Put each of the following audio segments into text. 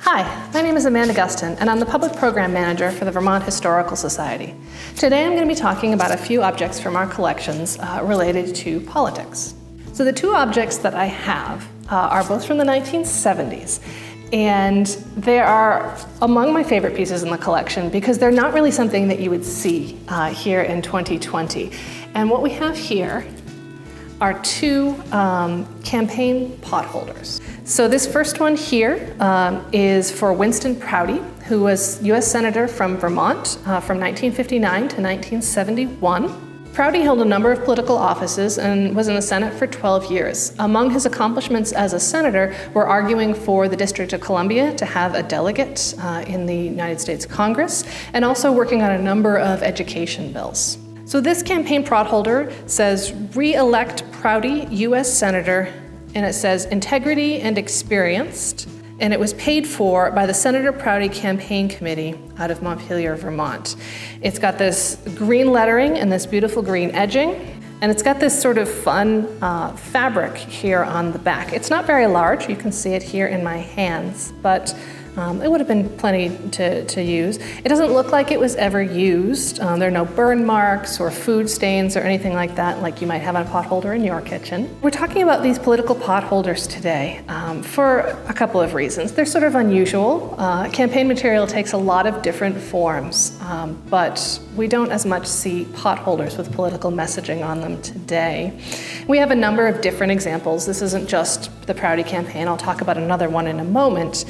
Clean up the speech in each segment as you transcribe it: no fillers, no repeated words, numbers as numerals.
Hi, my name is Amanda Gustin, and I'm the Public Program Manager for the Vermont Historical Society. Today I'm going to be talking about a few objects from our collections related to politics. So the two objects that I have are both from the 1970s, and they are among my favorite pieces in the collection because they're not really something that you would see here in 2020. And what we have here are two campaign potholders. So this first one here is for Winston Prouty, who was U.S. Senator from Vermont from 1959 to 1971. Prouty held a number of political offices and was in the Senate for 12 years. Among his accomplishments as a senator were arguing for the District of Columbia to have a delegate in the United States Congress, and also working on a number of education bills. So this campaign potholder says, "Re-elect Prouty U.S. Senator," and it says, "integrity and experienced," and it was paid for by the Senator Prouty Campaign Committee out of Montpelier, Vermont. It's got this green lettering and this beautiful green edging, and it's got this sort of fun fabric here on the back. It's not very large, you can see it here in my hands, but it would have been plenty to use. It doesn't look like it was ever used. There are no burn marks or food stains or anything like that, like you might have on a potholder in your kitchen. We're talking about these political potholders today for a couple of reasons. They're sort of unusual. Campaign material takes a lot of different forms, but we don't as much see potholders with political messaging on them today. We have a number of different examples. This isn't just the Prouty campaign. I'll talk about another one in a moment.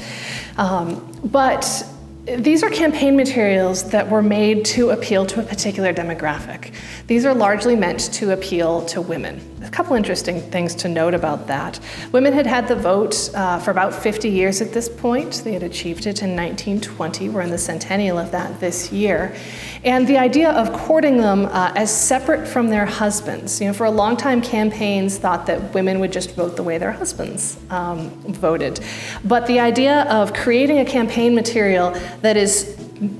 But these are campaign materials that were made to appeal to a particular demographic. These are largely meant to appeal to women. A couple interesting things to note about that. Women had had the vote for about 50 years at this point. They had achieved it in 1920. We're in the centennial of that this year. And the idea of courting them as separate from their husbands. You know, for a long time, campaigns thought that women would just vote the way their husbands voted. But the idea of creating a campaign material that is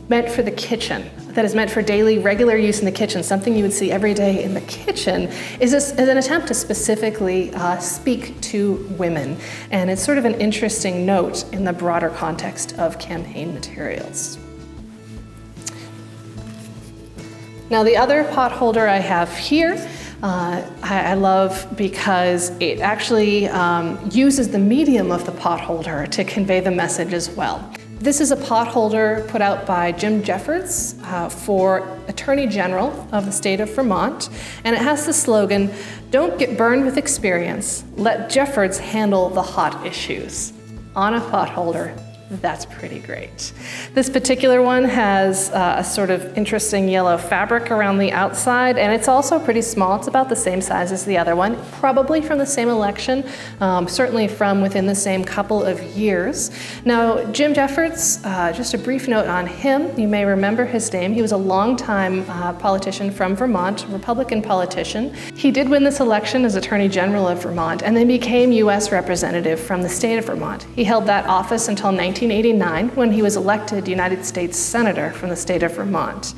meant for the kitchen, that is meant for daily, regular use in the kitchen, something you would see every day in the kitchen, is an attempt to specifically speak to women. And it's sort of an interesting note in the broader context of campaign materials. Now, the other potholder I have here, I love because it actually uses the medium of the potholder to convey the message as well. This is a potholder put out by Jim Jeffords for Attorney General of the state of Vermont, and it has the slogan, "Don't get burned with experience, let Jeffords handle the hot issues." On a potholder. That's pretty great. This particular one has a sort of interesting yellow fabric around the outside, and it's also pretty small. It's about the same size as the other one, probably from the same election, certainly from within the same couple of years. Now, Jim Jeffords, just a brief note on him. You may remember his name. He was a longtime politician from Vermont, Republican politician. He did win this election as Attorney General of Vermont, and then became U.S. Representative from the state of Vermont. He held that office until 1989, when he was elected United States Senator from the state of Vermont.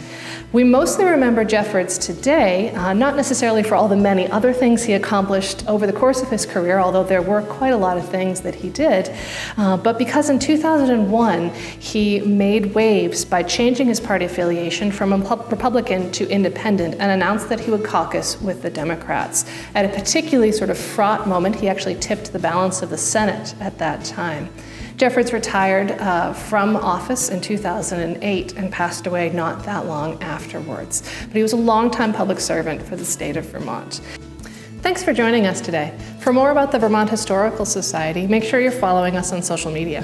We mostly remember Jeffords today, not necessarily for all the many other things he accomplished over the course of his career, although there were quite a lot of things that he did, but because in 2001 he made waves by changing his party affiliation from a Republican to independent and announced that he would caucus with the Democrats. At a particularly sort of fraught moment, he actually tipped the balance of the Senate at that time. Jeffords retired from office in 2008 and passed away not that long afterwards. But he was a longtime public servant for the state of Vermont. Thanks for joining us today. For more about the Vermont Historical Society, make sure you're following us on social media.